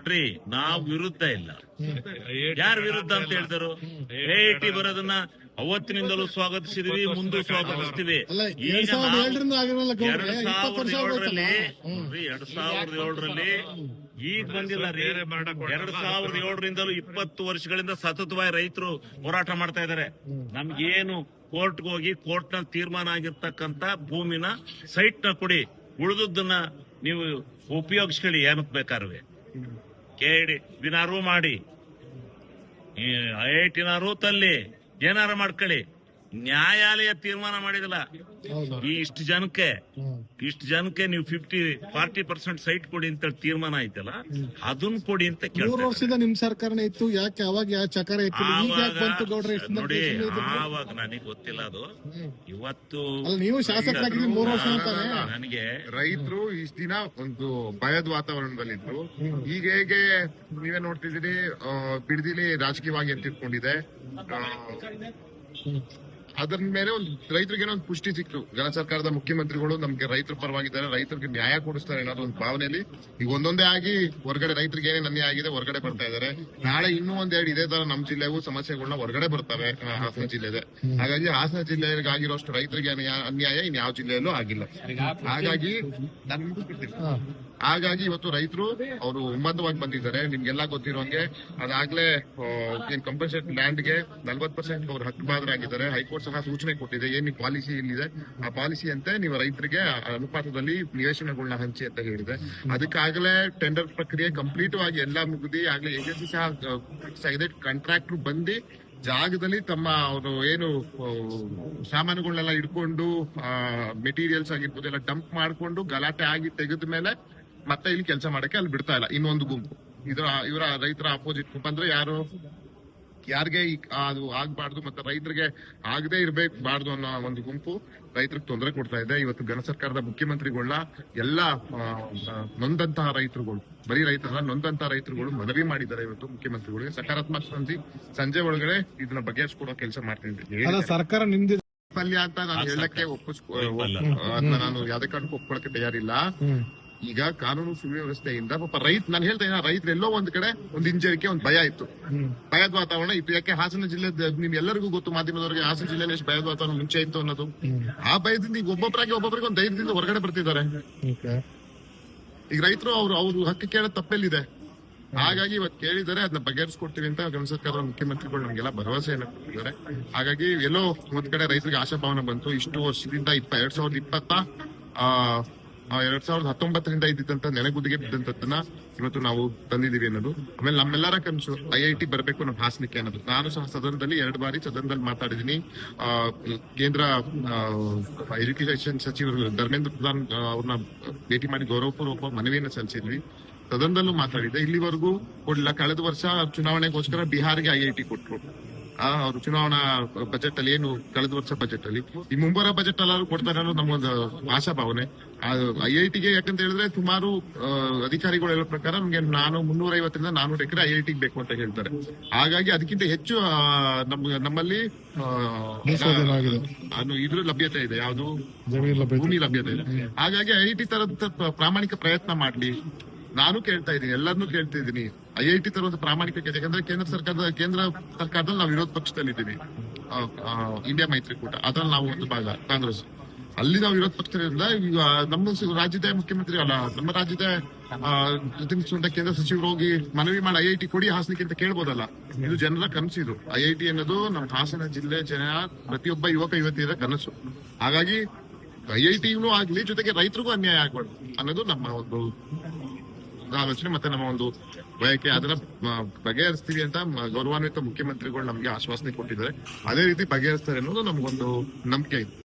ನೋಡ್ರಿ, ನಾವು ವಿರುದ್ಧ ಇಲ್ಲ. ಯಾರು ವಿರುದ್ಧ ಅಂತ ಹೇಳಿದರು? AIT ಬರೋದನ್ನ ಅವತ್ತಿನಿಂದಲೂ ಸ್ವಾಗತಿಸಿದ್ವಿ, ಮುಂದೂ ಸ್ವಾಗತಿಸ್ತೀವಿ. ಈಗ 2007ರಲ್ಲಿ ಈಗ ಬಂದಿಲ್ಲ ರೀ. 2007ರಿಂದಲೂ 20 ವರ್ಷಗಳಿಂದ ಸತತವಾಗಿ ರೈತರು ಹೋರಾಟ ಮಾಡ್ತಾ ಇದ್ದಾರೆ. ನಮ್ಗೇನು ಕೋರ್ಟ್ಗೆ ಹೋಗಿ ಕೋರ್ಟ್ ನಲ್ಲಿ ತೀರ್ಮಾನ ಆಗಿರ್ತಕ್ಕಂತ ಭೂಮಿನ ಸೈಟ್ ನ ಕೊಡಿ, ಉಳಿದನ್ನ ನೀವು ಉಪಯೋಗಿಸ್ಕೊಳ್ಳಿ, ಏನಕ್ಕೆ ಬೇಕಾರ್ವೆ ಕೇಳಿ ದಿನಾರು ಮಾಡಿ, IITನಾರು ತಲ್ಲಿ ಏನಾರು ಮಾಡ್ಕೊಳ್ಳಿ. ನ್ಯಾಯಾಲಯ ತೀರ್ಮಾನ ಮಾಡಿದಿಲ್ಲ. ಇಷ್ಟು ಜನಕ್ಕೆ ನೀವು 40% ಸೈಟ್ ಕೊಡಿ ಅಂತ ತೀರ್ಮಾನ ಆಯ್ತಲ್ಲ, ಅದನ್ನ ಕೊಡಿ ಅಂತ ಕೇಳಿ. 3 ವರ್ಷದ ನಿಮ್ ಸರ್ಕಾರನೇ ಇತ್ತು, ಯಾಕೆ ಅವಾಗ ಚಕಾರ ನೋಡಿ, ಆವಾಗ ನನಗೆ ಗೊತ್ತಿಲ್ಲ ಅದು. ಇವತ್ತು ನೀವು ಶಾಸಕರಾಗಿದ್ದು 3 ವರ್ಷ ನನಗೆ ರೈತರು ಇಷ್ಟ ದಿನ ಒಂದು ಭಯದ ವಾತಾವರಣದಲ್ಲಿದ್ರು. ಈಗ ಹೇಗೆ ನೀವೇ ನೋಡ್ತಿದ್ದೀರಿ, ಬಿಡದಿಲಿ ರಾಜಕೀಯವಾಗಿ ಅಂತ ಇಟ್ಕೊಂಡಿದೆ. ಅದರ ಮೇಲೆ ಒಂದು ರೈತರಿಗೆ ಒಂದು ಪುಷ್ಟಿ ಸಿಕ್ತು. ಜನ ಸರ್ಕಾರದ ಮುಖ್ಯಮಂತ್ರಿಗಳು ನಮ್ಗೆ ರೈತರ ಪರವಾಗಿದ್ದಾರೆ, ರೈತರಿಗೆ ನ್ಯಾಯ ಕೊಡಿಸ್ತಾರೆ ಅನ್ನೋದು ಒಂದು ಭಾವನೆಯಲ್ಲಿ ಈಗ ಒಂದೊಂದೇ ಆಗಿ ಹೊರಗಡೆ ರೈತರಿಗೆ ಏನೇನು ಅನ್ಯಾಯ ಆಗಿದೆ ಹೊರಗಡೆ ಬರ್ತಾ ಇದಾರೆ. ನಾಳೆ ಇನ್ನೂ ಒಂದೆರಡು ಇದೇ ತರ ನಮ್ಮ ಜಿಲ್ಲೆಗೂ ಸಮಸ್ಯೆಗಳನ್ನ ಹೊರಗಡೆ ಬರ್ತವೆ. ಹಾಸನ ಜಿಲ್ಲೆ ಹಾಗಾಗಿ ಹಾಸನ ಜಿಲ್ಲೆಗೆ ಆಗಿರೋಷ್ಟು ರೈತರಿಗೆ ಅನ್ಯಾಯ ಇನ್ಯಾವ ಜಿಲ್ಲೆಯಲ್ಲೂ ಆಗಿಲ್ಲ. ಹಾಗಾಗಿ ಇವತ್ತು ರೈತರು ಅವರು ಉಮ್ಮತವಾಗಿ ಬಂದಿದ್ದಾರೆ. ನಿಮ್ಗೆಲ್ಲಾ ಗೊತ್ತಿರೋಂಗೆ ಅದಾಗ್ಲೇ ಏನ್ ಕಂಪಲ್ಸರಿ ಲ್ಯಾಂಡ್ಗೆ 40% ಅವ್ರು ಹಕ್ಕುಬಾದರಾಗಿದ್ದಾರೆ. ಹೈಕೋರ್ಟ್ ಸಹ ಸೂಚನೆ ಕೊಟ್ಟಿದೆ, ಏನ್ ಪಾಲಿಸಿ ಇಲ್ಲಿದೆ ಆ ಪಾಲಿಸಿ ಅಂತೆ ನೀವು ರೈತರಿಗೆ ಅನುಪಾತದಲ್ಲಿ ನಿವೇಶನಗಳನ್ನ ಹಂಚಿ ಅಂತ ಹೇಳಿದೆ. ಅದಕ್ಕಾಗಲೇ ಟೆಂಡರ್ ಪ್ರಕ್ರಿಯೆ ಕಂಪ್ಲೀಟ್ ಆಗಿ ಎಲ್ಲಾ ಮುಗಿದಿ ಆಗ್ಲೇ ಏಜೆನ್ಸಿ ಸಹ ಇದೆ. ಕಾಂಟ್ರಾಕ್ಟರ್ ಬಂದು ಜಾಗದಲ್ಲಿ ತಮ್ಮ ಅವರು ಏನು ಸಾಮಾನುಗಳನ್ನೆಲ್ಲ ಇಟ್ಕೊಂಡು ಮೆಟೀರಿಯಲ್ಸ್ ಆಗಿರ್ಬೋದು ಎಲ್ಲ ಡಂಪ್ ಮಾಡ್ಕೊಂಡು ಗಲಾಟೆ ಆಗಿ ತೆಗೆದ ಮೇಲೆ ಮತ್ತೆ ಇಲ್ಲಿ ಕೆಲಸ ಮಾಡಕ್ಕೆ ಅಲ್ಲಿ ಬಿಡ್ತಾ ಇಲ್ಲ ಇನ್ನೊಂದು ಗುಂಪು. ಇವರ ರೈತರ ಅಪೋಸಿಟ್ ಗುಂಪು ಅಂದ್ರೆ ಯಾರಿಗೆ ಅದು ಆಗ್ಬಾರ್ದು ಮತ್ತೆ ರೈತರಿಗೆ ಆಗದೆ ಇರ್ಬೇಕಬಾರ್ದು ಅನ್ನೋ ಒಂದು ಗುಂಪು ರೈತರಿಗೆ ತೊಂದರೆ ಕೊಡ್ತಾ ಇದೆ. ಇವತ್ತು ಘನ ಸರ್ಕಾರದ ಮುಖ್ಯಮಂತ್ರಿಗಳನ್ನ ಎಲ್ಲಾ ನೊಂದಂತಹ ರೈತರುಗಳು, ಬರೀ ರೈತರ ನೊಂದಂತಹ ರೈತರುಗಳು ಮನವಿ ಮಾಡಿದ್ದಾರೆ ಇವತ್ತು ಮುಖ್ಯಮಂತ್ರಿಗಳಿಗೆ. ಸಕಾರಾತ್ಮಕ ಸಂಜೆ ಒಳಗಡೆ ಇದನ್ನ ಬಗೆಹರಿಸಿಕೊಡೋ ಕೆಲಸ ಮಾಡ್ತಿದ್ದೀನಿ. ಸರ್ಕಾರ ನಿಮ್ದು ವೈಫಲ್ಯ ಅಂತ ನಾನು ಹೇಳಕ್ಕೆ ನಾನು ಯಾವ್ದೇ ಕಾರಣಕ್ಕೂ ಒಪ್ಕೊಳಕ್ಕೆ ತಯಾರಿಲ್ಲ. ಈಗ ಕಾನೂನು ಸುವ್ಯವಸ್ಥೆಯಿಂದ ಪಾಪ ನಾನು ಹೇಳ್ತಾ ಇದ್ದೀನಿ, ರೈತರು ಎಲ್ಲೋ ಒಂದ್ ಕಡೆ ಒಂದು ಹಿಂಜರಿಕೆ, ಒಂದು ಭಯ ಇತ್ತು, ಭಯದ ವಾತಾವರಣ ಇತ್ತು. ಯಾಕೆ ಹಾಸನ ಜಿಲ್ಲೆ ನಿಮ್ ಎಲ್ಲರಿಗೂ ಗೊತ್ತು, ಮಾಧ್ಯಮದವರಿಗೆ ಹಾಸನ ಜಿಲ್ಲೆಯಲ್ಲಿ ಎಷ್ಟು ಭಯದ ವಾತಾವರಣ ಮುಂಚೆ ಇತ್ತು ಅನ್ನೋದು. ಆ ಭಯದಿಂದ ಈಗ ಒಬ್ಬೊಬ್ಬರಿಗೆ ಒಂದು ಧೈರ್ಯದಿಂದ ಹೊರಗಡೆ ಬರ್ತಿದ್ದಾರೆ. ಈಗ ರೈತರು ಅವ್ರು ಹಕ್ಕು ಕೇಳೋದು ತಪ್ಪೆಲ್ಲಿದೆ. ಹಾಗಾಗಿ ಇವತ್ತು ಕೇಳಿದ್ದಾರೆ, ಅದನ್ನ ಬಗೆಹರಿಸ್ಕೊಡ್ತೀವಿ ಅಂತ ಘನ ಸರ್ಕಾರದ ಮುಖ್ಯಮಂತ್ರಿಗಳು ನಮ್ಗೆಲ್ಲ ಭರವಸೆಯನ್ನು ಕೊಟ್ಟಿದ್ದಾರೆ. ಹಾಗಾಗಿ ಎಲ್ಲೋ ಒಂದ್ ಕಡೆ ರೈತರಿಗೆ ಆಶಾಭಾವನೆ ಬಂತು. ಇಷ್ಟು ವರ್ಷದಿಂದ 2019ರಿಂದ ಇದ್ದಿದ್ದಂತ ನೆನೆಗುದಿಗೆ ಬಿದ್ದಂತದನ್ನ ಇವತ್ತು ನಾವು ತಂದಿದೀವಿ ಅನ್ನೋದು. ಆಮೇಲೆ ನಮ್ಮೆಲ್ಲರ ಕನಸು IIT ಬರಬೇಕು ನಮ್ಮ ಹಾಸನಕ್ಕೆ ಅನ್ನೋದು. ನಾನು ಸಹ ಸದನದಲ್ಲಿ 2 ಬಾರಿ ಸದನದಲ್ಲಿ ಮಾತಾಡಿದೀನಿ. ಕೇಂದ್ರ ಎಜುಕೇಶನ್ ಸಚಿವರು ಧರ್ಮೇಂದ್ರ ಪ್ರಧಾನ್ ಅವ್ರನ್ನ ಭೇಟಿ ಮಾಡಿ ಗೌರವಪೂರ್ವಕ ಮನವಿಯನ್ನು ಸಲ್ಲಿಸಿದ್ವಿ. ಸದನದಲ್ಲೂ ಮಾತಾಡಿದೆ. ಇಲ್ಲಿವರೆಗೂ ಕೊಡ್ಲಿಲ್ಲ. ಕಳೆದ ವರ್ಷ ಚುನಾವಣೆಗೋಸ್ಕರ ಬಿಹಾರ್ಗೆ IIT ಕೊಟ್ರು. ಅವರು ಚುನಾವಣಾ ಬಜೆಟ್ ಅಲ್ಲಿ ಏನು ಕಳೆದ ವರ್ಷ ಬಜೆಟ್ ಅಲ್ಲಿ ಈ ಮುಂಬರುವ ಬಜೆಟ್ ಅಲ್ಲಾದ್ರೂ ಕೊಡ್ತಾರೆ ಅನ್ನೋದು ನಮ್ಮೊಂದು ಆಶಾಭಾವನೆ. IITಗೆ ಯಾಕಂತ ಹೇಳಿದ್ರೆ ಸುಮಾರು ಅಧಿಕಾರಿಗಳು ಹೇಳೋ ಪ್ರಕಾರ ನಮ್ಗೆ 350ರಿಂದ 400 ಎಕರೆ IITಗೆ ಬೇಕು ಅಂತ ಹೇಳ್ತಾರೆ. ಹಾಗಾಗಿ ಅದಕ್ಕಿಂತ ಹೆಚ್ಚು ನಮ್ಮಲ್ಲಿ ಇದ್ರ ಲಭ್ಯತೆ ಇದೆ, ಯಾವುದು ಭೂಮಿ ಲಭ್ಯತೆ ಇದೆ. ಹಾಗಾಗಿ IIT ತರದ ಪ್ರಾಮಾಣಿಕ ಪ್ರಯತ್ನ ಮಾಡ್ಲಿ ನಾನು ಕೇಳ್ತಾ ಇದ್ದೀನಿ, ಎಲ್ಲರನ್ನೂ ಕೇಳ್ತಾ ಇದ್ದೀನಿ. IIT ತರುವಂತ ಪ್ರಾಮಾಣಿಕತೆ, ಯಾಕಂದ್ರೆ ಕೇಂದ್ರ ಸರ್ಕಾರದಲ್ಲಿ ನಾವು ವಿರೋಧ ಪಕ್ಷದಲ್ಲಿದ್ದೀವಿ. ಇಂಡಿಯಾ ಮೈತ್ರಿಕೂಟ ಅದ್ರಲ್ಲಿ ನಾವು ಒಂದು ಭಾಗ ಕಾಂಗ್ರೆಸ್, ಅಲ್ಲಿ ನಾವು ವಿರೋಧ ಪಕ್ಷದಿಂದ ಈಗ ನಮ್ಮ ರಾಜ್ಯದ ಮುಖ್ಯಮಂತ್ರಿ ಅಲ್ಲ, ನಮ್ಮ ರಾಜ್ಯದ ಕೇಂದ್ರ ಸಚಿವರು ಹೋಗಿ ಮನವಿ ಮಾಡಿ IIT ಕೊಡಿ ಹಾಸನಕ್ಕೆ ಅಂತ ಕೇಳ್ಬೋದಲ್ಲ. ಇದು ಜನರ ಕನಸು. ಇದು IIT ಅನ್ನೋದು ನಮ್ಮ ಹಾಸನ ಜಿಲ್ಲೆ ಜನ ಪ್ರತಿಯೊಬ್ಬ ಯುವಕ ಯುವತಿಯರ ಕನಸು. ಹಾಗಾಗಿ IITಗೂ ಆಗ್ಲಿ, ಜೊತೆಗೆ ರೈತರಿಗೂ ಅನ್ಯಾಯ ಆಗ್ಬಾರ್ದು ಅನ್ನೋದು ನಮ್ಮ ಒಂದು ಆಲೋಚನೆ ಮತ್ತೆ ನಮ್ಮ ಒಂದು ಬಯಕೆ. ಅದನ್ನ ಬಗೆಹರಿಸ್ತೀವಿ ಅಂತ ಗೌರವಾನ್ವಿತ ಮುಖ್ಯಮಂತ್ರಿಗಳು ನಮ್ಗೆ ಆಶ್ವಾಸನೆ ಕೊಟ್ಟಿದ್ದಾರೆ. ಅದೇ ರೀತಿ ಬಗೆಹರಿಸ್ತಾರೆ ಅನ್ನೋದು ನಮ್ಗೊಂದು ನಂಬಿಕೆ ಇದೆ.